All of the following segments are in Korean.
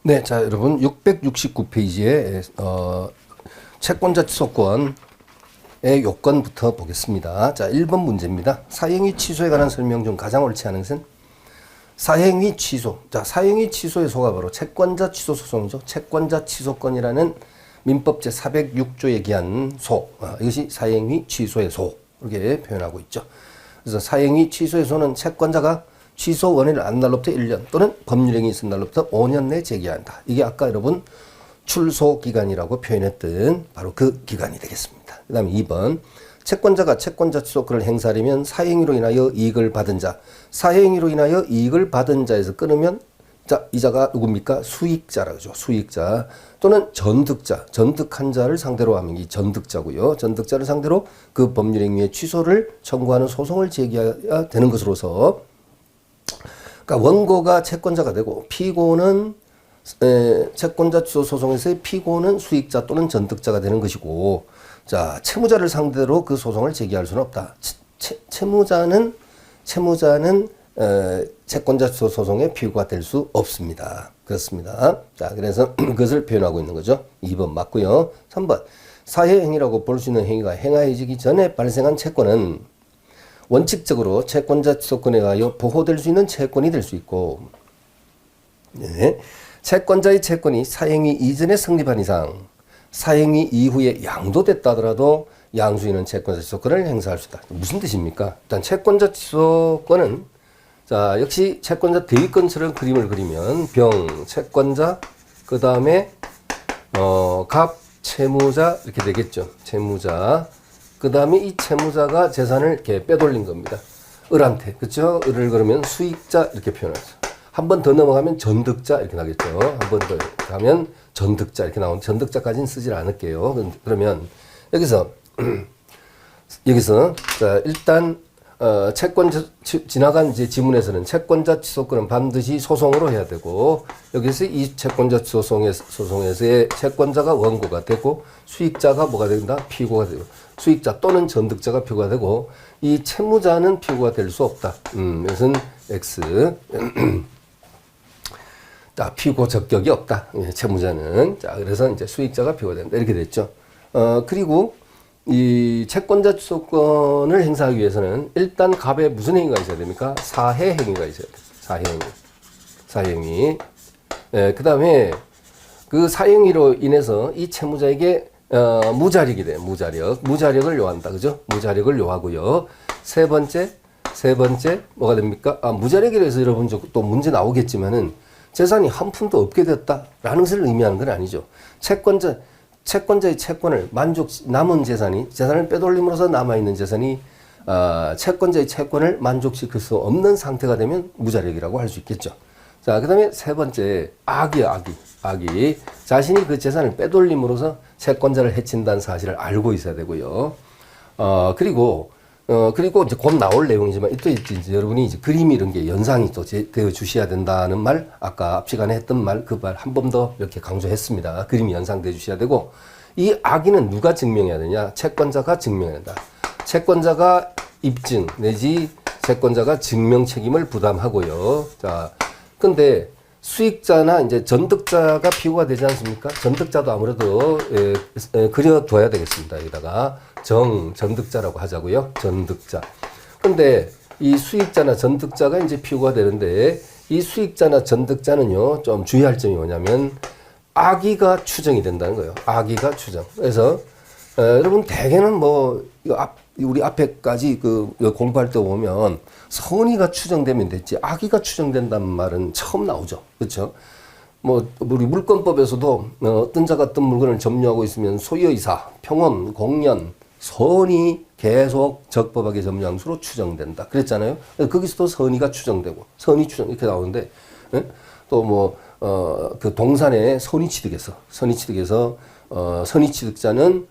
네, 자, 여러분 669페이지에 채권자 취소권의 요건부터 보겠습니다. 자, 1번 문제입니다. 사행위 취소에 관한 설명 중 가장 옳지 않은 것은 사행위 취소. 자, 사행위 취소의 소가 바로 채권자 취소 소송이죠. 채권자 취소권이라는 민법 제406조에 기한 소. 이것이 사행위 취소의 소. 이렇게 표현하고 있죠. 그래서 사행위 취소의 소는 채권자가 취소 원인을 안 날로부터 1년 또는 법률행위 있은 날로부터 5년 내에 제기한다. 이게 아까 여러분 출소 기간이라고 표현했던 바로 그 기간이 되겠습니다. 그 다음에 2번 채권자가 채권자 취소권을 행사하려면 사행위로 인하여 이익을 받은 자, 사행위로 인하여 이익을 받은 자에서 끊으면 자, 이자가 누굽니까? 수익자라죠. 수익자 또는 전득자, 전득한 자를 상대로 하면 이 전득자고요. 전득자를 상대로 그 법률행위의 취소를 청구하는 소송을 제기해야 되는 것으로서 그러니까 원고가 채권자가 되고 피고는 채권자 취소 소송에서의 피고는 수익자 또는 전득자가 되는 것이고, 자, 채무자를 상대로 그 소송을 제기할 수는 없다. 채무자는 채권자 취소 소송의 피고가 될 수 없습니다. 그렇습니다. 자, 그래서 그것을 표현하고 있는 거죠. 2번 맞고요. 3번 사회행위라고 볼 수 있는 행위가 행하여지기 전에 발생한 채권은 원칙적으로 채권자 취소권에 의하여 보호될 수 있는 채권이 될 수 있고, 네. 채권자의 채권이 사행위 이전에 성립한 이상 사행위 이후에 양도됐다 하더라도 양수인은 채권자 취소권을 행사할 수 있다. 무슨 뜻입니까? 일단 채권자 취소권은 자, 역시 채권자 대위권처럼 그림을 그리면 병, 채권자, 그 다음에 갑, 채무자 이렇게 되겠죠. 채무자. 그 다음에 이 채무자가 재산을 이렇게 빼돌린 겁니다. 을한테. 그렇죠? 을을 그러면 수익자 이렇게 표현하죠. 한 번 더 넘어가면 전득자 이렇게 나겠죠. 한 번 더 가면 전득자 이렇게 나오는 전득자까지는 쓰질 않을게요. 그러면 여기서 자, 일단 채권 지나간 이제 지문에서는 채권자 취소권은 반드시 소송으로 해야 되고, 여기서 이 채권자 소송에서의 채권자가 원고가 되고 수익자가 뭐가 된다? 피고가 되고, 수익자 또는 전득자가 피고가 되고, 이 채무자는 피고가 될 수 없다. 이것은 X. 자, 피고 적격이 없다. 채무자는. 자, 그래서 이제 수익자가 피고가 된다. 이렇게 됐죠. 그리고 이 채권자 취소권을 행사하기 위해서는 일단 갑에 무슨 행위가 있어야 됩니까? 사해 행위가 있어야 돼요. 사행위. 그 다음에 그 사행위로 인해서 이 채무자에게 무자력이 돼요. 무자력을 요한다. 그죠? 무자력을 요하고요. 세 번째 뭐가 됩니까? 무자력이라 해서 여러분 또 문제 나오겠지만은 재산이 한 푼도 없게 됐다라는 것을 의미하는 건 아니죠. 채권자의 채권을 남은 재산을 빼돌림으로써 남아있는 재산이, 채권자의 채권을 만족시킬 수 없는 상태가 되면 무자력이라고 할 수 있겠죠. 자, 그 다음에 세 번째, 악이. 자신이 그 재산을 빼돌림으로써 채권자를 해친다는 사실을 알고 있어야 되고요. 그리고 이제 곧 나올 내용이지만, 또 이제 여러분이 이제 그림 이런 게 연상이 또 되어 주셔야 된다는 말, 아까 앞 시간에 했던 말, 그 말 한 번 더 이렇게 강조했습니다. 그림이 연상되어 주셔야 되고, 이 악의는 누가 증명해야 되냐? 채권자가 증명해야 된다. 채권자가 입증, 내지 채권자가 증명 책임을 부담하고요. 자, 근데 수익자나 이제 전득자가 피고가 되지 않습니까? 전득자도 아무래도 그려둬야 되겠습니다. 여기다가 전득자라고 하자고요. 전득자. 근데 이 수익자나 전득자가 이제 피고가 되는데, 이 수익자나 전득자는요, 좀 주의할 점이 뭐냐면 악의가 추정이 된다는 거예요. 악의가 추정. 그래서 여러분 대개는 뭐 우리 앞에까지 공부할 때 보면 선의가 추정되면 됐지 악의가 추정된다는 말은 처음 나오죠. 그렇죠? 뭐 우리 물권법에서도 어떤 자가 어떤 물건을 점유하고 있으면 소유의사, 평원, 공연, 선이 계속 적법하게 점유한 수로 추정된다. 그랬잖아요. 거기서도 선의가 추정되고 선의 추정 이렇게 나오는데, 또 뭐 그 동산의 선의취득에서 선의취득자는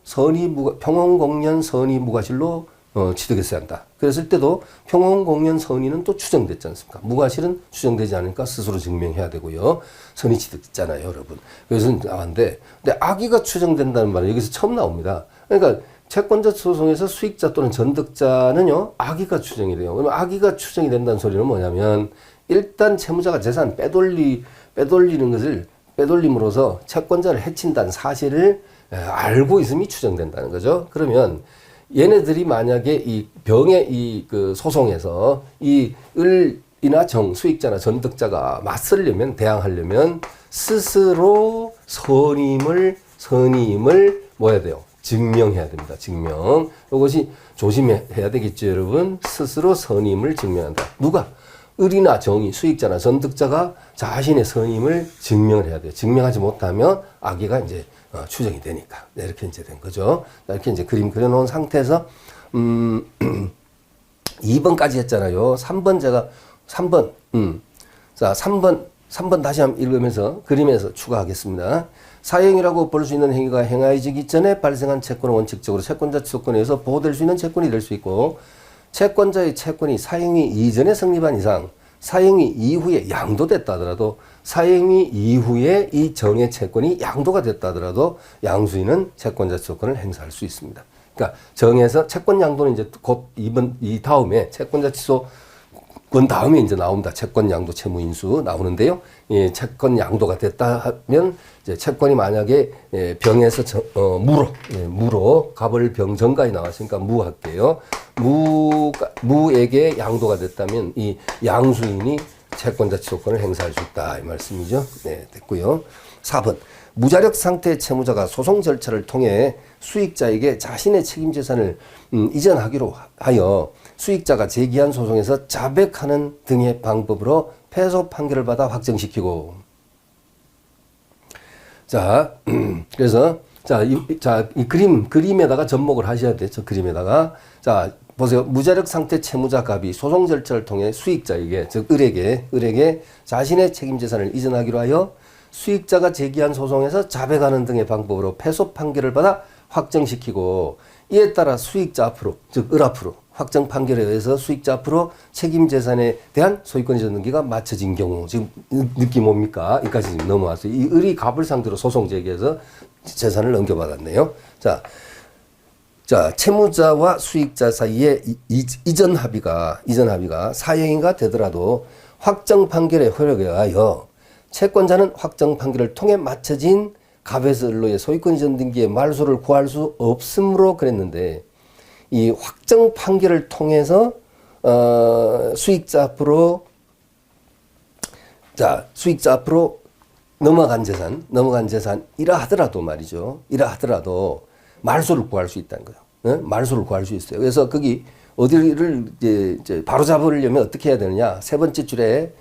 평원공연 선의무과실로 취득했어야 한다. 그랬을 때도 평원공연 선의는 또 추정됐지 않습니까? 무과실은 추정되지 않으니까 스스로 증명해야 되고요. 선의취득자잖아요, 여러분. 그래서 나왔는데, 근데 악의가 추정된다는 말은 여기서 처음 나옵니다. 그러니까 채권자 소송에서 수익자 또는 전득자는요, 악의가 추정이 돼요. 그러면 악의가 추정이 된다는 소리는 뭐냐면, 일단 채무자가 재산 빼돌리는 것을 빼돌림으로써 채권자를 해친다는 사실을 알고 있음이 추정된다는 거죠. 그러면 얘네들이 만약에 이 병의 이 그 소송에서 이 을이나 정, 수익자나 전득자가 맞서려면, 대항하려면 스스로 선임을 뭐 해야 돼요? 증명해야 됩니다. 증명. 이것이 조심해야 되겠죠, 여러분. 스스로 선임을 증명한다. 누가? 을이나 정의, 수익자나 전득자가 자신의 선임을 증명을 해야 돼요. 증명하지 못하면 악의가 이제 추정이 되니까. 네, 이렇게 이제 된 거죠. 이렇게 이제 그림 그려놓은 상태에서 2번까지 했잖아요. 3번 자, 3번 다시 한번 읽으면서 그림에서 추가하겠습니다. 사형이라고 볼 수 있는 행위가 행하여지기 전에 발생한 채권은 원칙적으로 채권자 취소권에 의해서 보호될 수 있는 채권이 될 수 있고, 채권자의 채권이 사형이 이전에 성립한 이상, 사형이 이후에 양도됐다 하더라도, 사형이 이후에 이 정의 채권이 양도가 됐다 하더라도 양수인은 채권자 취소권을 행사할 수 있습니다. 그러니까 정에서 채권 양도는 이제 곧 이 다음에 채권자 취소 그 다음에 이제 나옵니다. 채권 양도 채무 인수 나오는데요. 예, 채권 양도가 됐다 하면 이제 채권이 만약에 병에서 무로 갑을 병 정가에 나왔으니까 무 할게요. 무에게 양도가 됐다면 이 양수인이 채권자 취소권을 행사할 수 있다 이 말씀이죠. 네, 됐고요. 4번 무자력 상태의 채무자가 소송 절차를 통해 수익자에게 자신의 책임 재산을 이전하기로 하여 수익자가 제기한 소송에서 자백하는 등의 방법으로 패소 판결을 받아 확정시키고. 자, 그래서 이 그림에다가 접목을 하셔야 돼요. 저 그림에다가. 자, 보세요. 무자력 상태 채무자 갑이 소송 절차를 통해 수익자에게, 즉 을에게 자신의 책임 재산을 이전하기로 하여 수익자가 제기한 소송에서 자백하는 등의 방법으로 패소 판결을 받아 확정시키고, 이에 따라 수익자 앞으로, 즉 을 앞으로 확정 판결에 의해서 수익자 앞으로 책임 재산에 대한 소유권 이전 등기가 맞춰진 경우, 지금 느낌 뭡니까? 여기까지 지금 넘어왔어요. 이 을이 갑을 상대로 소송 제기해서 재산을 넘겨받았네요. 자, 채무자와 수익자 사이에 이전 합의가 사형이가 되더라도 확정 판결의 효력에 의하여 채권자는 확정 판결을 통해 맞춰진 갑에서 을로의 소유권 이전 등기의 말소를 구할 수 없으므로 그랬는데, 이 확정 판결을 통해서 수익자 앞으로 넘어간 재산이라 하더라도 말이죠. 말소를 구할 수 있다는 거예요. 네? 말소를 구할 수 있어요. 그래서 거기 어디를 이제 바로 잡으려면 어떻게 해야 되느냐? 세 번째 줄에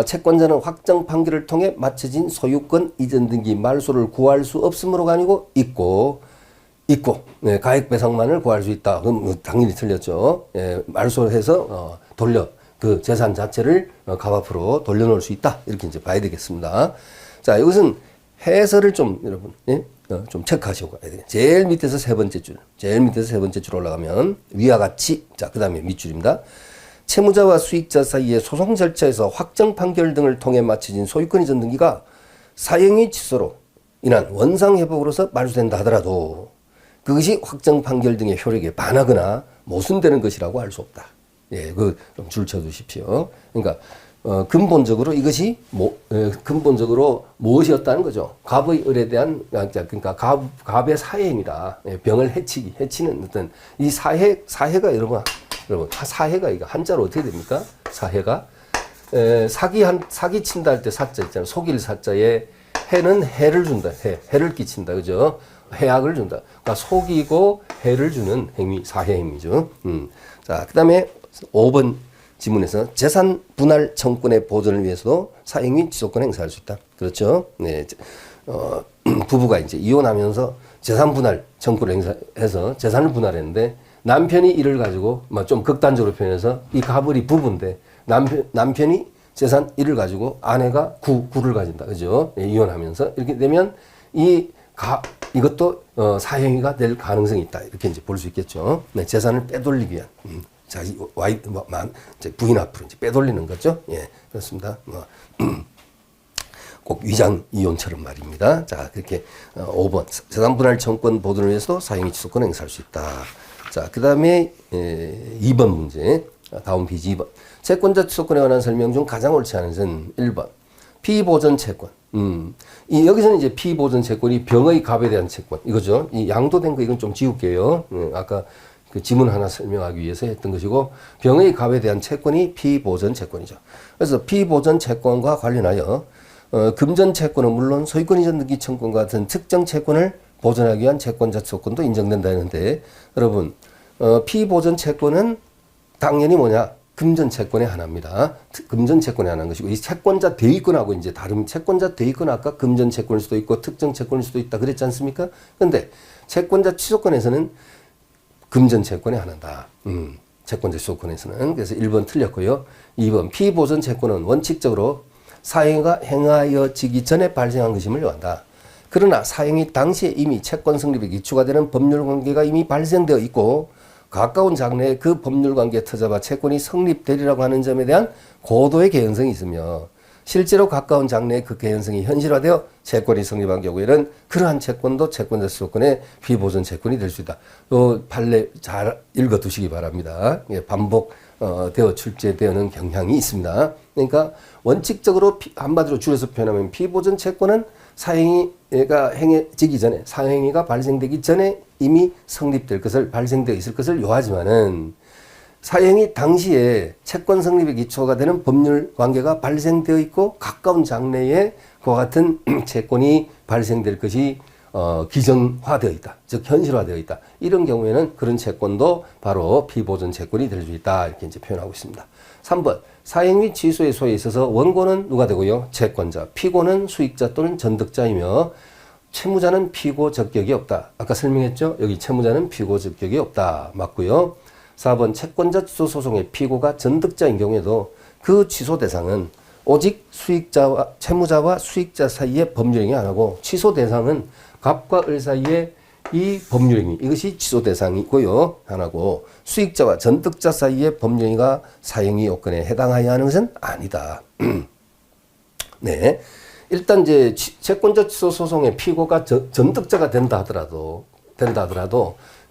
채권자는 확정 판결을 통해 맞춰진 소유권 이전 등기 말소를 구할 수 없으므로가 아니고 있고 네, 가액 배상만을 구할 수 있다. 그럼 당연히 틀렸죠. 예, 말소해서 그 재산 자체를 갑 앞으로 돌려놓을 수 있다. 이렇게 이제 봐야 되겠습니다. 자, 이것은 해설을 좀 여러분 좀 체크하시고 가야 되겠습니다. 제일 밑에서 세 번째 줄 올라가면 위와 같이, 자, 그 다음에 밑줄입니다. 채무자와 수익자 사이의 소송 절차에서 확정 판결 등을 통해 마쳐진 소유권 이전 등기가 사형의 취소로 인한 원상 회복으로서 말소된다 하더라도 그것이 확정 판결 등의 효력에 반하거나 모순되는 것이라고 할 수 없다. 예, 그 좀 줄쳐 두십시오. 그러니까 근본적으로 이것이 근본적으로 무엇이었다는 거죠. 갑의 을에 대한, 그러니까 갑의 사해입니다. 예, 병을 해치는 어떤 이 사해가 여러분 사해가 이거 한자로 어떻게 됩니까? 사해가 사기 친다 할 때 사자 있잖아요. 속일 사자에 해는 해를 준다. 해를 끼친다. 그죠? 해악을 준다. 그러니까 속이고 해를 주는 행위, 사해 행위죠. 자, 그다음에 5번 지문에서 재산 분할 청구권의 보존을 위해서도 사형이 취소권 행사할 수 있다. 그렇죠? 네. 부부가 이제 이혼하면서 재산 분할 청구를 행사해서 재산을 분할했는데, 남편이 이를 가지고 좀 극단적으로 표현해서 이 갑을이 부부인데 남편이 재산 1을 가지고 아내가 9를 가진다. 그죠? 네, 이혼하면서 이렇게 되면 이것도 사형이가 될 가능성이 있다. 이렇게 이제 볼 수 있겠죠. 네, 재산을 빼돌리기 위한 자기 부인 앞으로 이제 빼돌리는 거죠. 예, 그렇습니다. 꼭 위장 이혼처럼 말입니다. 자, 그렇게 5번 재산 분할 청구권 보존을 위해서도 사형이 취소권 행사할 수 있다. 자, 그 다음에 2번 문제, 다음 페이지 2번. 채권자 취소권에 관한 설명 중 가장 옳지 않은 것은 1번. 피보전 채권. 여기서는 이제 피보전 채권이 병의 갑에 대한 채권. 이거죠. 이 양도된 거 이건 좀 지울게요. 아까 그 지문 하나 설명하기 위해서 했던 것이고, 병의 갑에 대한 채권이 피보전 채권이죠. 그래서 피보전 채권과 관련하여 금전 채권은 물론 소유권 이전 등기 청구권 같은 특정 채권을 보전하기 위한 채권자 조건도 인정된다 했는데, 여러분 피보전 채권은 당연히 뭐냐? 금전 채권의 하나입니다. 금전 채권의 하나인 것이고, 이 채권자 대위권하고 이제 다른 채권자 대위권 아까 금전 채권일 수도 있고 특정 채권일 수도 있다 그랬지 않습니까? 근데 채권자 취소권에서는 금전 채권의 하나다. 채권자 취소권에서는. 그래서 1번 틀렸고요. 2번 피보전 채권은 원칙적으로 사행위가 행하여지기 전에 발생한 것임을 요한다. 그러나 사행위 당시에 이미 채권 성립에 기초가 되는 법률 관계가 이미 발생되어 있고 가까운 장래에 그 법률 관계에 터져봐 채권이 성립되리라고 하는 점에 대한 고도의 개연성이 있으며 실제로 가까운 장래에 그 개연성이 현실화되어 채권이 성립한 경우에는 그러한 채권도 채권자 취소권의 피보전 채권이 될 수 있다. 요 판례 잘 읽어 두시기 바랍니다. 반복 되어 출제되는 경향이 있습니다. 그러니까 원칙적으로 한마디로 줄여서 표현하면 피보전 채권은 사행위가 행해지기 전에, 사행위가 발생되기 전에 이미 성립될 것을, 발생되어 있을 것을 요하지만은 사행위 당시에 채권 성립의 기초가 되는 법률 관계가 발생되어 있고 가까운 장래에 그와 같은 채권이 발생될 것이 기정화되어 있다. 즉 현실화되어 있다. 이런 경우에는 그런 채권도 바로 피보전 채권이 될 수 있다. 이렇게 이제 표현하고 있습니다. 3번 사행위 취소의 소에 있어서 원고는 누가 되고요? 채권자, 피고는 수익자 또는 전득자이며 채무자는 피고 적격이 없다. 아까 설명했죠? 여기 채무자는 피고 적격이 없다. 맞고요. 4번 채권자 취소 소송의 피고가 전득자인 경우에도 그 취소 대상은 오직 수익자와 채무자와 수익자 사이의 법률행위 안 하고 취소 대상은 갑과 을 사이의 이 법률행위, 이것이 취소 대상이고요. 하나고 수익자와 전득자 사이의 법률행위가 사행위 요건에 해당하여야 하는 것은 아니다. 네. 일단 이제 채권자 취소 소송의 피고가 전득자가 된다 하더라도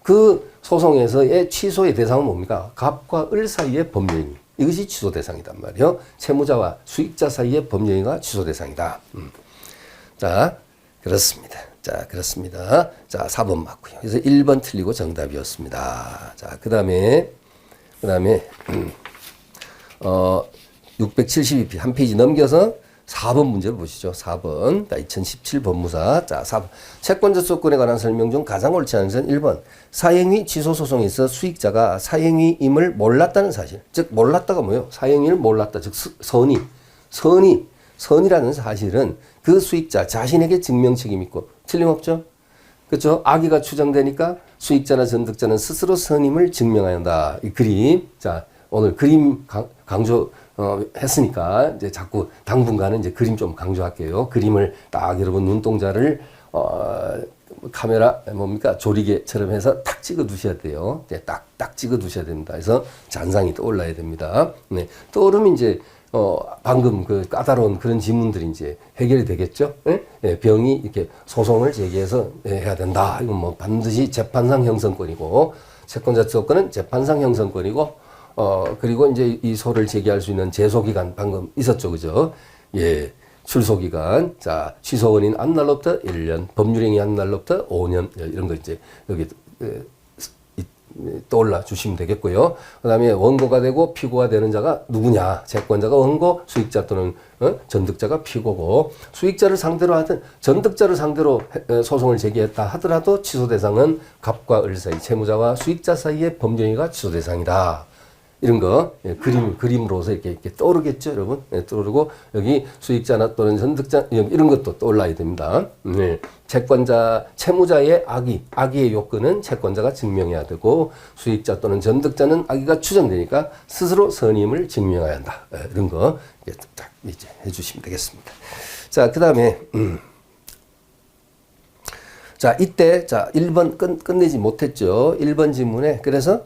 그 소송에서의 취소의 대상은 뭡니까? 갑과 을 사이의 법률행위. 이것이 취소 대상이단 말이에요. 채무자와 수익자 사이의 법률행위가 취소 대상이다. 자, 그렇습니다. 자, 4번 맞고요. 그래서 1번 틀리고 정답이었습니다. 자, 그 다음에 672페이지 한 페이지 넘겨서 4번 문제를 보시죠. 4번. 2017 법무사. 자, 4번. 채권자 소권에 관한 설명 중 가장 옳지 않은 것은 1번. 사행위 취소 소송에 있어 수익자가 사행위임을 몰랐다는 사실. 즉, 몰랐다가 뭐예요? 사행위를 몰랐다. 즉, 선이라는 사실은 그 수익자 자신에게 증명 책임이 있고 틀림없죠? 그렇죠? 악의가 추정되니까 수익자나 전득자는 스스로 선임을 증명해야 한다. 이 그림. 자, 오늘 그림 강조 했으니까 이제 자꾸 당분간은 이제 그림 좀 강조할게요. 그림을 딱 여러분 눈동자를 카메라 뭡니까 조리개처럼 해서 탁 찍어 두셔야 돼요. 이제 딱 찍어 두셔야 됩니다. 그래서 잔상이 떠올라야 됩니다. 네, 떠오르면 이제 방금 그 까다로운 그런 질문들이 이제 해결이 되겠죠. 네? 네, 병이 이렇게 소송을 제기해서 해야 된다. 이건 뭐 반드시 재판상 형성권이고 채권자 취소권은 재판상 형성권이고. 그리고 이제 이 소를 제기할 수 있는 제소기간 방금 있었죠. 그죠? 예. 출소기간. 자, 취소원인 한 날로부터 1년, 법률행위 한 날로부터 5년, 이런 거 이제 여기 떠올라 주시면 되겠고요. 그 다음에 원고가 되고 피고가 되는 자가 누구냐? 채권자가 원고, 수익자 또는 전득자가 피고고, 수익자를 상대로 하든 전득자를 상대로 소송을 제기했다 하더라도 취소 대상은 갑과 을 사이, 채무자와 수익자 사이의 법률행위가 취소 대상이다. 이런 거 그림으로서 이렇게 떠오르겠죠, 여러분? 네, 떠오르고 여기 수익자나 또는 전득자 이런 것도 떠올라야 됩니다. 네. 채무자의 악의의 요건은 채권자가 증명해야 되고 수익자 또는 전득자는 악의가 추정되니까 스스로 선임을 증명해야 한다. 네, 이런 거 딱 이제 해주시면 되겠습니다. 자, 그 다음에 자, 이때, 1번 끝내지 못했죠. 1번 질문에. 그래서,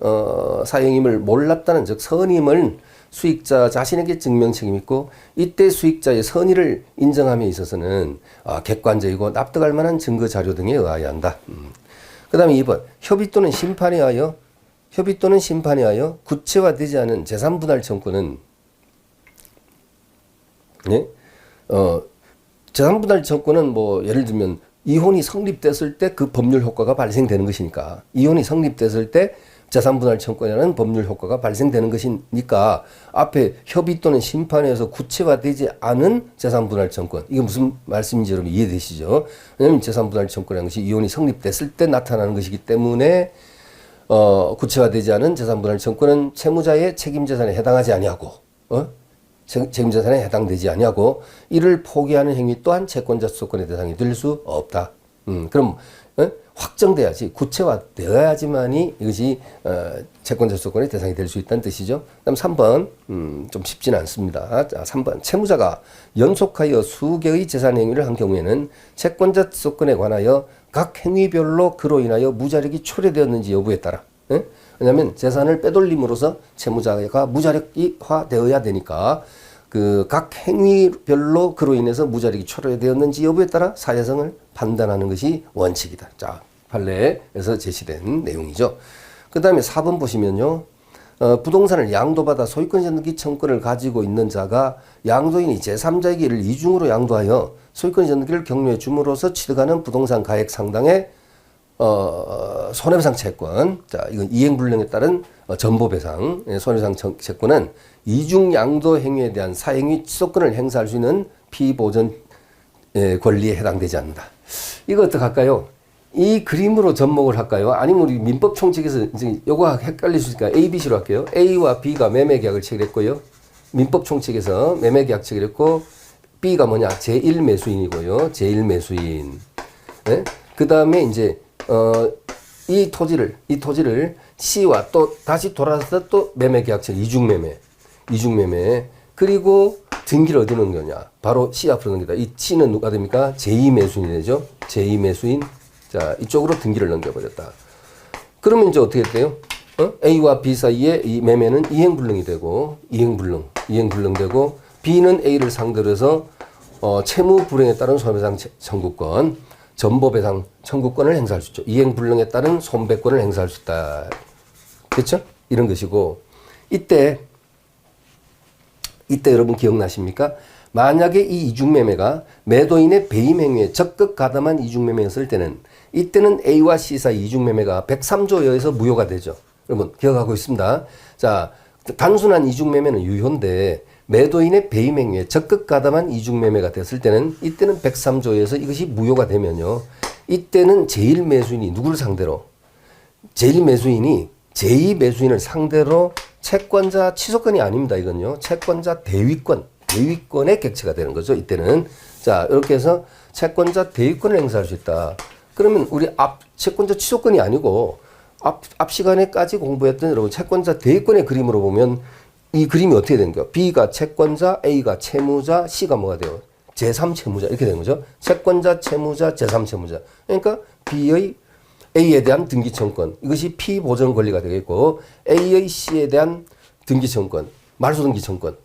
사행임을 몰랐다는, 즉, 선임을 수익자 자신에게 증명 책임이 있고, 이때 수익자의 선의를 인정함에 있어서는, 객관적이고 납득할 만한 증거 자료 등에 의하여야 한다. 그 다음에 2번. 협의 또는 심판에 하여 구체화되지 않은 재산분할 청구는, 네? 재산분할 청구는 뭐 예를 들면 이혼이 성립됐을 때 그 법률 효과가 발생되는 것이니까 이혼이 성립됐을 때 재산분할 청구라는 법률 효과가 발생되는 것이니까 앞에 협의 또는 심판에서 구체화되지 않은 재산분할 청구 이게 무슨 말씀인지 여러분 이해되시죠? 왜냐하면 재산분할 청구라는 것이 이혼이 성립됐을 때 나타나는 것이기 때문에 구체화되지 않은 재산분할 청구는 채무자의 책임재산에 해당하지 아니하고 책임재산에 해당되지 아니하고 이를 포기하는 행위 또한 채권자 수소권의 대상이 될 수 없다. 그럼 확정돼야지 구체화되어야지만이 이것이 채권자 수소권의 대상이 될 수 있다는 뜻이죠. 그다음 3번 좀 쉽지는 않습니다. 자, 3번 채무자가 연속하여 수개의 재산 행위를 한 경우에는 채권자 수소권에 관하여 각 행위별로 그로 인하여 무자력이 초래되었는지 여부에 따라 왜냐하면 재산을 빼돌림으로써 채무자가 무자력화되어야 되니까 그 각 행위별로 그로 인해서 무자력이 초래되었는지 여부에 따라 사회성을 판단하는 것이 원칙이다. 자, 판례에서 제시된 내용이죠. 그 다음에 4번 보시면요. 부동산을 양도받아 소유권 전등기 청구를 가지고 있는 자가 양도인이 제3자에게 이를 이중으로 양도하여 소유권 전등기를 격려해 줌으로써 취득하는 부동산 가액 상당의 손해배상 채권. 자, 이건 이행불능에 따른 전보배상 손해배상 채권은 이중 양도 행위에 대한 사행위 취소권을 행사할 수 있는 피보전 권리에 해당되지 않는다. 이거 어떡할까요? 이 그림으로 접목을 할까요? 아니면 우리 민법 총칙에서 이제 요거 헷갈릴 수 있으니까 A, B, C로 할게요. A와 B가 매매계약을 체결했고요. 민법 총칙에서 매매계약 체결했고 B가 뭐냐? 제1매수인이고요. 제1매수인. 네? 그 다음에 이제 이 토지를 C와 또 다시 돌아서 또 매매계약체 이중매매 그리고 등기를 어디 넣은 거냐? 바로 C 앞으로 넘기다. 이 C는 누가 됩니까? 제2매수인이 되죠. 제2매수인. 자, 이쪽으로 등기를 넘겨버렸다. 그러면 이제 어떻게 돼요? A와 B 사이에 이 매매는 이행불능이 되고 이행불능되고 B는 A를 상대로 해서 채무 불행에 따른 손해배상 청구권 전보배상 청구권을 행사할 수 있죠. 이행불능에 따른 손배권을 행사할 수 있다. 그렇죠? 이런 것이고 이때 여러분 기억나십니까? 만약에 이 이중매매가 매도인의 배임 행위에 적극 가담한 이중매매였을 때는 이때는 A와 C 사이 이중매매가 103조에 의해서 무효가 되죠. 여러분 기억하고 있습니다. 자, 단순한 이중매매는 유효인데 매도인의 배임 행위에 적극 가담한 이중매매가 됐을 때는 이때는 103조에서 이것이 무효가 되면요. 이때는 제1매수인이 누구를 상대로? 제1매수인이 제2매수인을 상대로 채권자 취소권이 아닙니다. 이건요. 채권자 대위권의 객체가 되는 거죠. 이때는. 자, 이렇게 해서 채권자 대위권을 행사할 수 있다. 그러면 우리 채권자 취소권이 아니고 앞 시간에까지 공부했던 여러분 채권자 대위권의 그림으로 보면 이 그림이 어떻게 되는가요? B가 채권자, A가 채무자, C가 뭐가 돼요? 제3채무자 이렇게 되는 거죠. 채권자, 채무자, 제3채무자. 그러니까 B의 A에 대한 등기청권 이것이 피보전 권리가 되겠고 A의 C에 대한 등기청권, 말소등기청권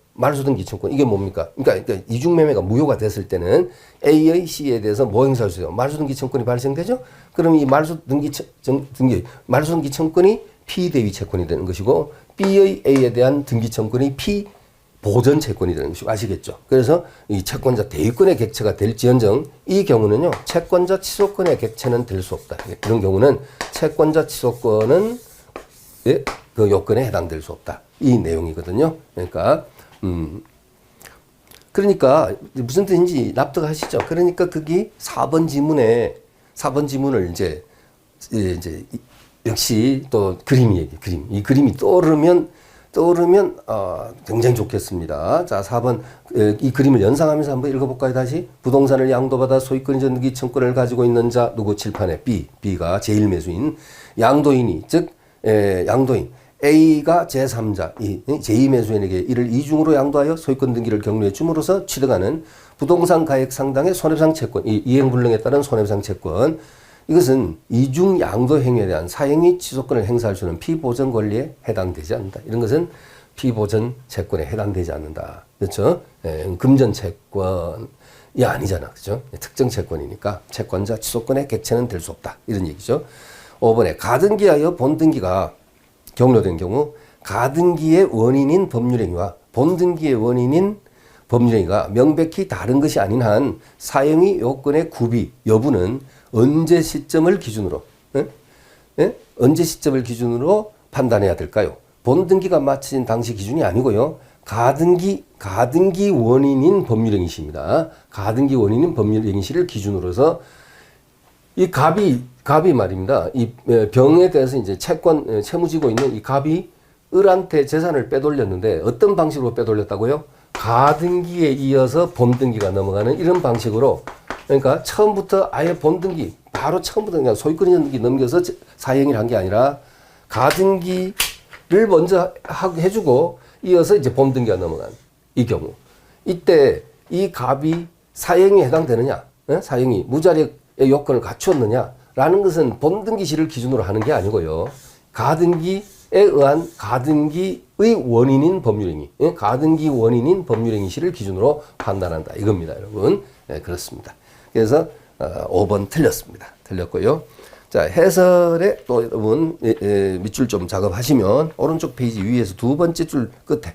이게 뭡니까? 그러니까 이중매매가 무효가 됐을 때는 A의 C에 대해서 뭐 행사할 수 있어요? 말소등기청권이 발생되죠? 그럼 이 말소등기청권이 피대위 채권이 되는 것이고 B의 A에 대한 등기청권이 피보전 채권이 되는 것이고 아시겠죠? 그래서 이 채권자 대위권의 객체가 될지언정 이 경우는요. 채권자 취소권의 객체는 될 수 없다. 이런 경우는 채권자 취소권은 그 요건에 해당될 수 없다. 이 내용이거든요. 그러니까 무슨 뜻인지 납득하시죠? 그러니까 그게 4번 지문을 이제 역시 또 그림. 이 그림이 떠오르면 굉장히 좋겠습니다. 자, 4번 이 그림을 연상하면서 한번 읽어볼까요? 다시 부동산을 양도받아 소유권 전기 청구를 가지고 있는 자 누구 칠판에 B가 제1매수인 양도인이 즉 양도인 A가 제3자 제2매수인에게 이를 이중으로 양도하여 소유권 등기를 격려해 줌으로써 취득하는 부동산 가액 상당의 손해배상 채권 이행불능에 따른 손해배상 채권 이것은 이중 양도 행위에 대한 사행위 취소권을 행사할 수 있는 피보전 권리에 해당되지 않는다. 이런 것은 피보전 채권에 해당되지 않는다. 그렇죠? 금전 채권이 아니잖아. 그렇죠? 특정 채권이니까 채권자 취소권의 객체는 될 수 없다. 이런 얘기죠. 5번에 가등기하여 본등기가 격려된 경우 가등기의 원인인 법률행위와 본등기의 원인인 법률행위가 명백히 다른 것이 아닌 한 사형의 요건의 구비 여부는 언제 시점을 기준으로 언제 시점을 기준으로 판단해야 될까요? 본등기가 마쳐진 당시 기준이 아니고요. 가등기 원인인 법률행위시입니다. 가등기 원인인 법률행위시를 기준으로서 이 갑이 말입니다. 이 병에 대해서 이제 채무지고 있는 이 갑이 을한테 재산을 빼돌렸는데 어떤 방식으로 빼돌렸다고요? 가등기에 이어서 본등기가 넘어가는 이런 방식으로, 그러니까 처음부터 아예 본등기 바로 처음부터 그냥 소유권 등기 넘겨서 사형을 한 게 아니라 가등기를 먼저 해주고 이어서 이제 본등기가 넘어간 이 경우, 이때 이 갑이 사형에 해당되느냐, 사형이 무자력의 요건을 갖추었느냐라는 것은 본등기시를 기준으로 하는 게 아니고요. 가등기에 의한 가등기의 원인인 법률행위, 가등기 원인인 법률행위시를 기준으로 판단한다 이겁니다, 여러분. 네, 그렇습니다. 그래서 5번 틀렸습니다. 틀렸고요. 자, 해설에 또 여러분 밑줄 좀 작업하시면 오른쪽 페이지 위에서 두 번째 줄 끝에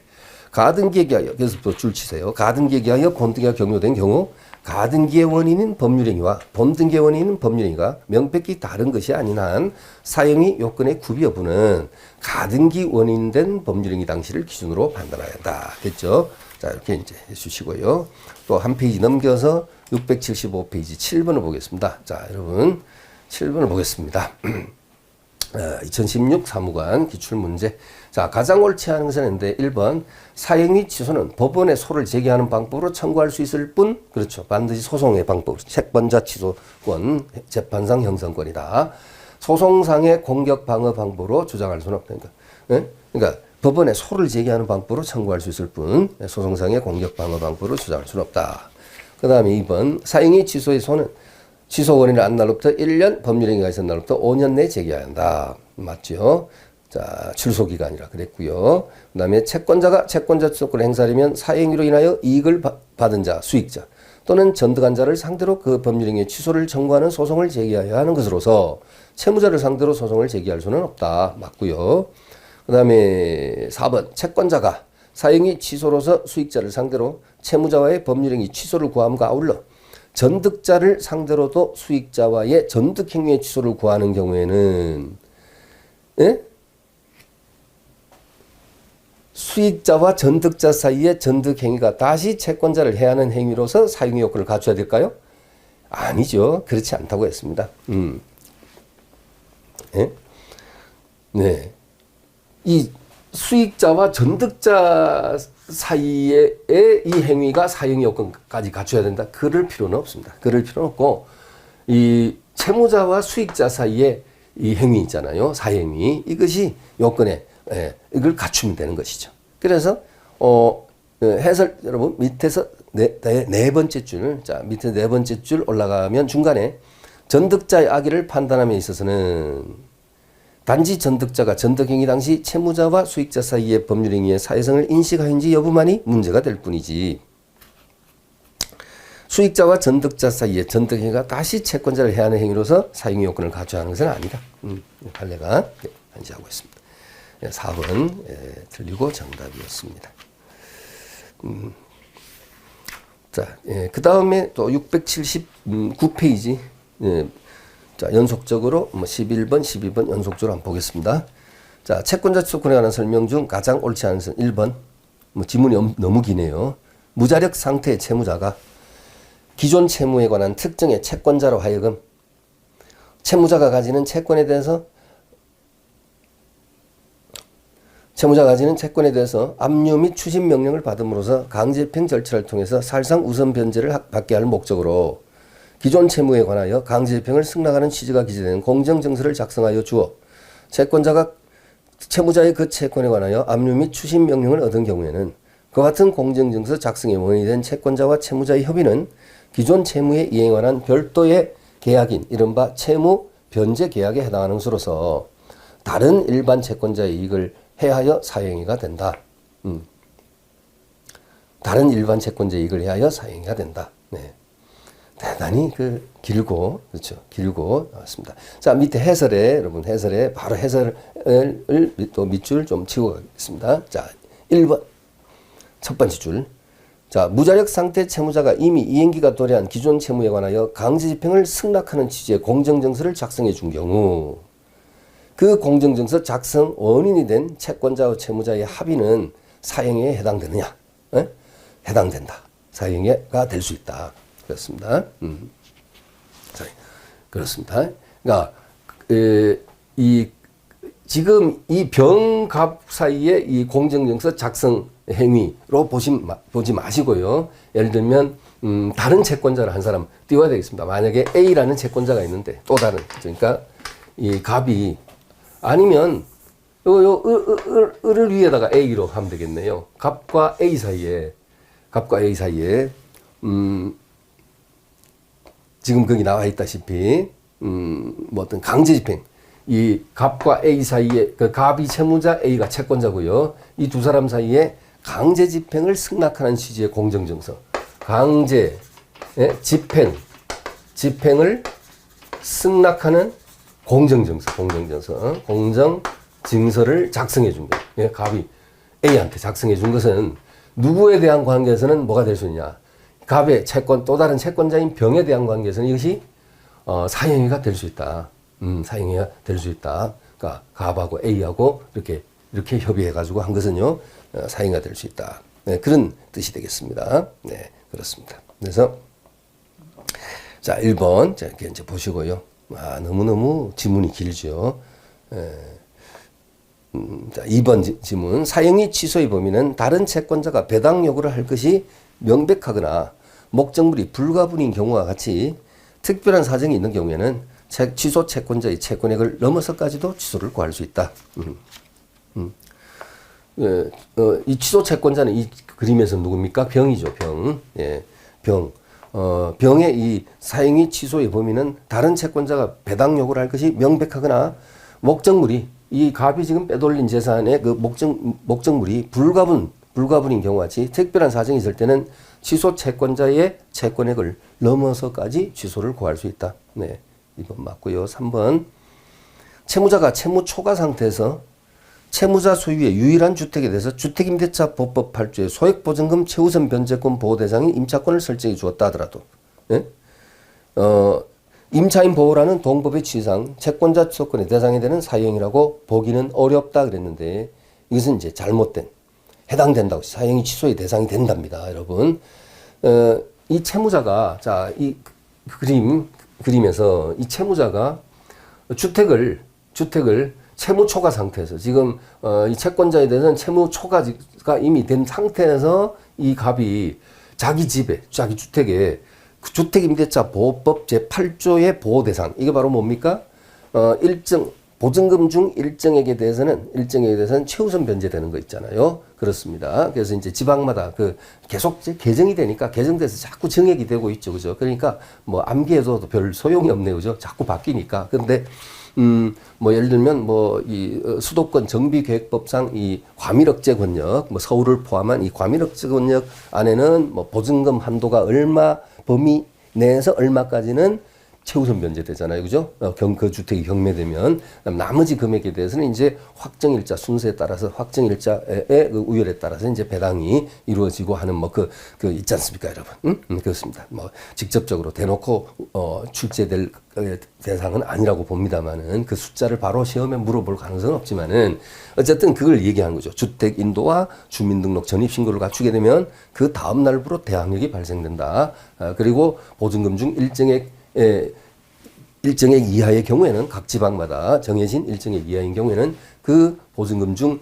가등기에 기하여, 여기서부터 줄 치세요. 가등기에 기하여 본등기가 경료된 경우 가등기의 원인인 법률행위와 본등기의 원인인 법률행위가 명백히 다른 것이 아닌 한 사형의 요건의 구비 여부는 가등기 원인된 법률행위 당시를 기준으로 판단해야 한다. 됐죠? 자, 이렇게 이제 해주시고요. 또 한 페이지 넘겨서 675페이지 7번을 보겠습니다. 자, 여러분 7번을 보겠습니다. 2016 사무관 기출문제. 자, 가장 옳지 않은 것은 했는데 1번 사형의 취소는 법원에 소를 제기하는 방법으로 청구할 수 있을 뿐, 그렇죠, 반드시 소송의 방법, 채권자 취소권, 재판상 형성권이다. 소송상의 공격 방어 방법으로 주장할 수는 없다. 그러니까 법원에 소를 제기하는 방법으로 청구할 수 있을 뿐 소송상의 공격 방어 방법으로 주장할 수는 없다. 그 다음에 2번 사형의 취소의 소는 취소 원인을 안 날로부터 1년, 법률행위가 있은 날로부터 5년 내에 제기해야 한다. 맞죠? 자, 출소기간이라 그랬고요. 그 다음에 채권자가 채권자 취소권을 행사하려면 사행위로 인하여 이익을 받은 자, 수익자 또는 전득한 자를 상대로 그 법률행위의 취소를 청구하는 소송을 제기해야 하는 것으로서 채무자를 상대로 소송을 제기할 수는 없다. 맞고요. 그 다음에 4번 채권자가 사행위 취소로서 수익자를 상대로 채무자와의 법률행위 취소를 구함과 아울러 전득자를 상대로도 수익자와의 전득행위의 취소를 구하는 경우에는 수익자와 전득자 사이의 전득행위가 다시 채권자를 해하는 행위로서 사용의 요건을 갖춰야 될까요? 아니죠. 그렇지 않다고 했습니다. 네. 이 수익자와 전득자 사이에 이 행위가 사용 요건까지 갖춰야 된다. 그럴 필요는 없습니다. 그럴 필요는 없고, 이 채무자와 수익자 사이에 이 행위 있잖아요. 사행위. 이것이 요건에, 이걸 갖추면 되는 것이죠. 그래서, 해설, 여러분, 밑에서 네 번째 줄, 자, 밑에 네 번째 줄 올라가면 중간에 전득자의 악의를 판단함에 있어서는 단지 전득자가 전득행위 당시 채무자와 수익자 사이의 법률행위의 사회성을 인식하는지 여부만이 문제가 될 뿐이지, 수익자와 전득자 사이의 전득행위가 다시 채권자를 해하는 행위로서 사용의 요건을 갖춰야 하는 것은 아니다. 판례가 한시하고 있습니다. 4번 틀리고 정답이었습니다. 자, 그 다음에 또 679페이지. 자, 연속적으로 11번, 12번 연속적으로 한번 보겠습니다. 자, 채권자 취소권에 관한 설명 중 가장 옳지 않은 것은 1번. 지문이 너무 기네요. 무자력 상태의 채무자가 기존 채무에 관한 특정의 채권자로 하여금 채무자가 가지는 채권에 대해서 압류 및 추심 명령을 받음으로써 강제집행 절차를 통해서 사실상 우선 변제를 받게 할 목적으로 기존 채무에 관하여 강제집행을 승낙하는 취지가 기재된 공정증서를 작성하여 주어 채권자가 채무자의 그 채권에 관하여 압류 및 추심 명령을 얻은 경우에는 그와 같은 공정증서 작성의 원인이 된 채권자와 채무자의 협의는 기존 채무에 이행에 관한 별도의 계약인 이른바 채무 변제 계약에 해당하는 것으로서 다른 일반 채권자의 이익을 해하여 사행위가 된다. 다른 일반 채권자의 이익을 해하여 사행위가 된다. 네. 대단히 길고, 그렇죠. 길고 나왔습니다. 자, 밑에 해설에, 여러분 해설에, 바로 해설을 또 밑줄 좀 치고 가겠습니다. 자, 1번. 첫 번째 줄. 자, 무자력 상태 채무자가 이미 이행기가 도래한 기존 채무에 관하여 강제집행을 승낙하는 취지의 공정증서를 작성해 준 경우 그 공정증서 작성 원인이 된 채권자와 채무자의 합의는 사형에 해당되느냐? 에? 해당된다. 사형에가 될 수 있다. 그렇습니다. 자, 그렇습니다. 그러니까 지금 이 병갑 사이에 이 공정증서 작성 행위로 보지 마시고요. 예를 들면 다른 채권자를 한 사람 띄워야 되겠습니다. 만약에 A라는 채권자가 있는데 또 다른 그러니까 이 갑이 아니면 을을 위에다가 A로 하면 되겠네요. 갑과 A 사이에 지금 거기 나와 있다시피 뭐 어떤 강제집행 이 갑과 A 사이에 그 갑이 채무자 A가 채권자고요. 이 두 사람 사이에 강제집행을 승낙하는 취지의 공정증서 강제 집행을 승낙하는 공정증서를 작성해 준 거예요. 예, 갑이 A한테 작성해 준 것은 누구에 대한 관계에서는 뭐가 될 수 있냐? 갑의 채권 또 다른 채권자인 병에 대한 관계에서는 이것이 사형이가 될 수 있다. 사형이가 될 수 있다. 그러니까 갑하고 A하고 이렇게 협의해 가지고 한 것은요 사형이가 될 수 있다. 네, 그런 뜻이 되겠습니다. 네, 그렇습니다. 그래서 자 1번 자 이렇게 이제 보시고요. 너무너무 지문이 길죠. 자, 2번 지문. 사형이 취소의 범위는 다른 채권자가 배당 요구를 할 것이 명백하거나 목적물이 불가분인 경우와 같이 특별한 사정이 있는 경우에는 취소 채권자의 채권액을 넘어서까지도 취소를 구할 수 있다. 이 취소 채권자는 이 그림에서 누굽니까? 병이죠, 병. 예, 병. 병의 이 사형이 취소의 범위는 다른 채권자가 배당 요구를 할 것이 명백하거나 목적물이 이 갑이 지금 빼돌린 재산의 그 목적물이 불가분인 경우와 같이 특별한 사정이 있을 때는 취소 채권자의 채권액을 넘어서까지 취소를 구할 수 있다. 네, 2번 맞고요. 3번 채무자가 채무 초과 상태에서 채무자 소유의 유일한 주택에 대해서 주택임대차 보법 8조의 소액보증금 최우선 변제권 보호대상인 임차권을 설정해 주었다 하더라도 예? 임차인 보호라는 동법의 취지상 채권자 취소권의 대상이 되는 사형이라고 보기는 어렵다 그랬는데 이것은 이제 잘못된 해당된다고 사형이 취소의 대상이 된답니다. 여러분 이 채무자가 자 이 그림에서 이 채무자가 주택을 채무 초과 상태에서 지금 이 채권자에 대해서는 채무 초과가 이미 된 상태에서 이 갑이 자기 집에 자기 주택에 주택임대차 보호법 제8조의 보호대상 이게 바로 뭡니까? 보증금 중 일정액에 대해서는 최우선 변제되는 거 있잖아요. 그렇습니다. 그래서 이제 지방마다 계속 개정이 되니까 개정돼서 자꾸 정액이 되고 있죠. 그죠? 그러니까 뭐 암기해도 별 소용이 없네요. 그죠? 자꾸 바뀌니까. 근데 뭐 예를 들면 이 수도권 정비계획법상 이 과밀억제 권역 서울을 포함한 이 과밀억제 권역 안에는 뭐 보증금 한도가 얼마 범위 내에서 얼마까지는 최우선 변제되잖아요. 그죠? 그 주택이 경매되면 나머지 금액에 대해서는 이제 확정일자 순서에 따라서 확정일자의 그 우열에 따라서 이제 배당이 이루어지고 하는 있지 않습니까, 여러분? 그렇습니다. 직접적으로 대놓고 출제될 대상은 아니라고 봅니다만은 그 숫자를 바로 시험에 물어볼 가능성은 없지만은 어쨌든 그걸 얘기한 거죠. 주택 인도와 주민등록 전입 신고를 갖추게 되면 그 다음 날부로 대항력이 발생된다. 그리고 보증금 중 일정액 이하의 경우에는 각 지방마다 정해진 일정액 이하인 경우에는 그 보증금 중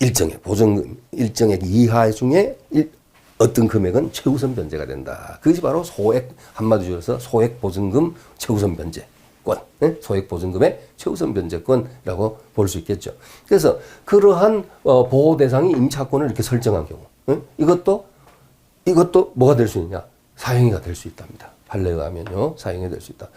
일정액 이하 중에 어떤 금액은 최우선 변제가 된다. 그것이 바로 소액 한마디로 해서 소액 보증금 최우선 변제권, 소액 보증금의 최우선 변제권이라고 볼 수 있겠죠. 그래서 그러한 보호 대상이 임차권을 이렇게 설정한 경우, 이것도 뭐가 될 수 있냐? 사형이가 될 수 있답니다. 판례에 의하면요, 사형이 될 수 있다.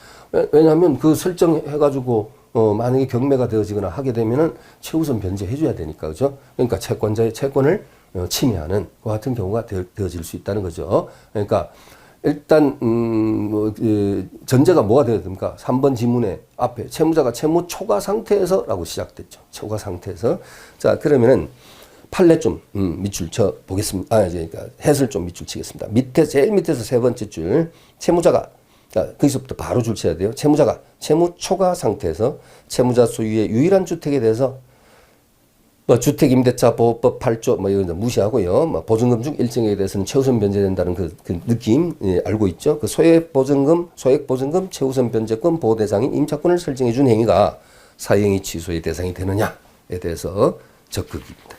왜냐하면 그 설정해가지고 만약에 경매가 되어지거나 하게 되면은 최우선 변제해줘야 되니까, 그죠? 그러니까 채권자의 채권을 침해하는 그 같은 경우가 되어질 수 있다는 거죠. 그러니까 일단 전제가 뭐가 되어야 됩니까? 3번 지문에 앞에 채무자가 채무 초과 상태에서라고 시작됐죠. 초과 상태에서. 자, 그러면은 판례 좀 밑줄 쳐 보겠습니다. 그러니까 해설 좀 밑줄 치겠습니다. 밑에 제일 밑에서 세 번째 줄 채무자가 거기서부터 바로 줄 쳐야 돼요. 채무자가 채무 초과 상태에서 채무자 소유의 유일한 주택에 대해서 뭐 주택임대차 보호법 8조 뭐 이런 거 무시하고요. 뭐 보증금 중 일정에 대해서는 최우선 변제된다는 그 느낌 알고 있죠. 그 소액 보증금 최우선 변제권 보호 대상인 임차권을 설정해 준 행위가 사행위 취소의 대상이 되느냐에 대해서 적극입니다.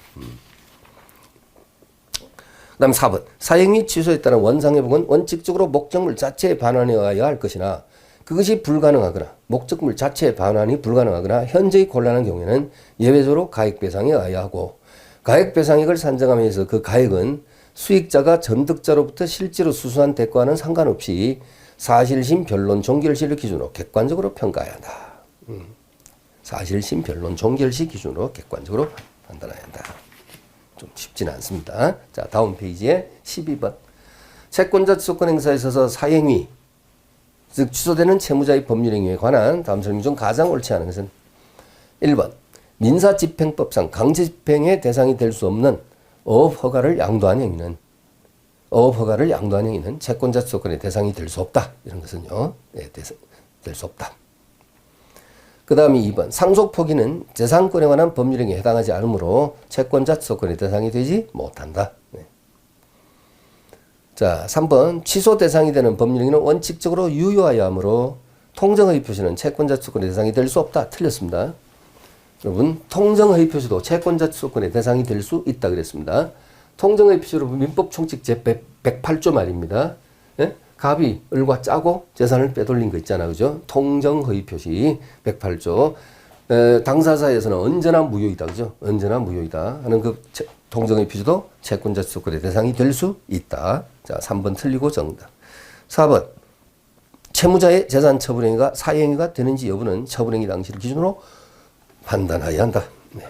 그다음 4번 사행위 취소에 따른 원상회복은 원칙적으로 목적물 자체의 반환에 의하여 할 것이나 그것이 불가능하거나 목적물 자체의 반환이 불가능하거나 현저히 곤란한 경우에는 예외적으로 가액배상에 의하여 하고 가액배상액을 산정하면서 그 가액은 수익자가 전득자로부터 실제로 수수한 대가와는 상관없이 사실심, 변론, 종결시를 기준으로 객관적으로 평가해야 한다. 사실심, 변론, 종결시 기준으로 객관적으로 판단해야 한다. 좀 쉽지는 않습니다. 자, 다음 페이지에 12번. 채권자 취소권 행사에 있어서 사행위, 즉 취소되는 채무자의 법률행위에 관한 다음 설명 중 가장 옳지 않은 것은 1번. 민사집행법상 강제집행의 대상이 될 수 없는 어업허가를 양도한 행위는 채권자 취소권의 대상이 될 수 없다. 이런 것은요. 될 수 없다. 그 다음이 2번. 상속포기는 재산권에 관한 법률행위에 해당하지 않으므로 채권자 취소권의 대상이 되지 못한다. 자, 3번. 취소 대상이 되는 법률행위는 원칙적으로 유효하여야 하므로 통정허위 표시는 채권자 취소권의 대상이 될 수 없다. 틀렸습니다. 여러분, 통정허위 표시도 채권자 취소권의 대상이 될 수 있다 그랬습니다. 통정허위 표시로 민법 총칙 제 108조 말입니다. 예? 갑이 을과 짜고 재산을 빼돌린 거 있잖아. 그죠? 통정허위 표시 108조. 당사자에서는 언제나 무효이다. 그죠? 언제나 무효이다 하는 그 통정허위 표시도 채권자 취소권의 대상이 될 수 있다. 자, 3번 틀리고 정답. 4번. 채무자의 재산 처분행위가 사행위가 되는지 여부는 처분행위 당시를 기준으로 판단해야 한다. 네.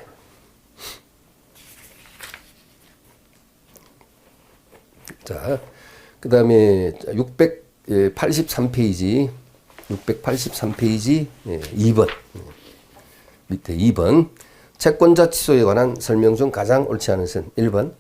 자, 그 다음에 683페이지 2번 밑에 2번 채권자 취소에 관한 설명 중 가장 옳지 않은 것은 1번.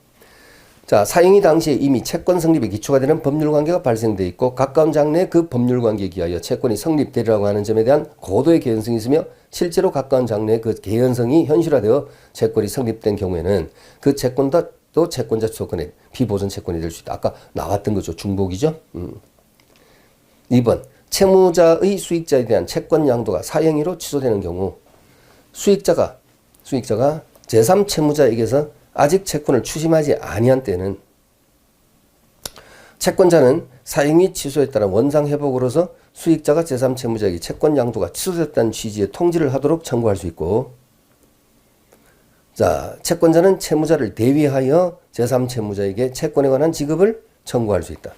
자, 사행위 당시에 이미 채권 성립에 기초가 되는 법률관계가 발생돼 있고 가까운 장래에 그 법률관계에 기하여 채권이 성립되리라고 하는 점에 대한 고도의 개연성이 있으며 실제로 가까운 장래에 그 개연성이 현실화되어 채권이 성립된 경우에는 그 채권도 채권자 취소권의 비보전 채권이 될 수 있다. 아까 나왔던 거죠. 중복이죠. 2번. 채무자의 수익자에 대한 채권 양도가 사행위로 취소되는 경우 수익자가 제3채무자에게서 아직 채권을 추심하지 아니한 때는 채권자는 사행위 취소에 따른 원상회복으로서 수익자가 제3채무자에게 채권 양도가 취소됐다는 취지의 통지를 하도록 청구할 수 있고, 자, 채권자는 채무자를 대위하여 제3채무자에게 채권에 관한 지급을 청구할 수 있다.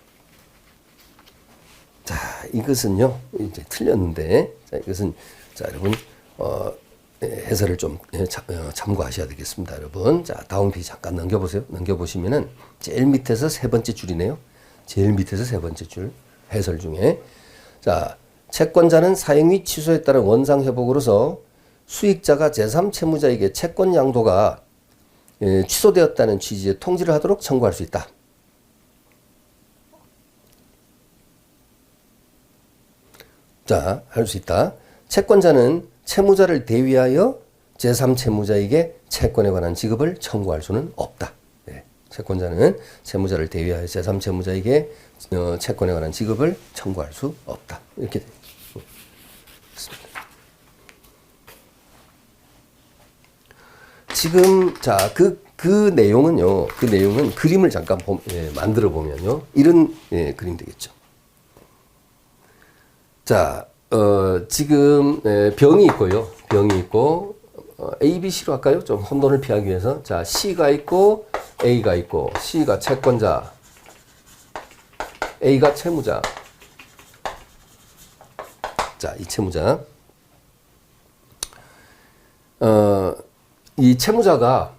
자, 이것은요, 이제 틀렸는데, 자, 이것은, 자, 여러분, 해설을 좀 참고하셔야 되겠습니다, 여러분. 자, 다음 페이지 잠깐 넘겨보세요. 넘겨보시면은 제일 밑에서 세 번째 줄이네요. 제일 밑에서 세 번째 줄 해설 중에, 자, 채권자는 사행위 취소에 따른 원상회복으로서 수익자가 제3채무자에게 채권 양도가 취소되었다는 취지의 통지를 하도록 청구할 수 있다. 자, 할 수 있다. 채권자는 채무자를 대위하여 제3채무자에게 채권에 관한 지급을 청구할 수는 없다. 네. 채권자는 채무자를 대위하여 제3채무자에게 채권에 관한 지급을 청구할 수 없다. 이렇게 됩니다. 지금 자, 그 내용은요. 그 내용은 그림을 잠깐 만들어 보면요. 이런 그림 되겠죠. 자, 지금 병이 있고요. 병이 있고 A, B, C로 할까요? 좀 혼돈을 피하기 위해서. 자, C가 있고 A가 있고 C가 채권자, A가 채무자. 자, 이 채무자. 이 채무자가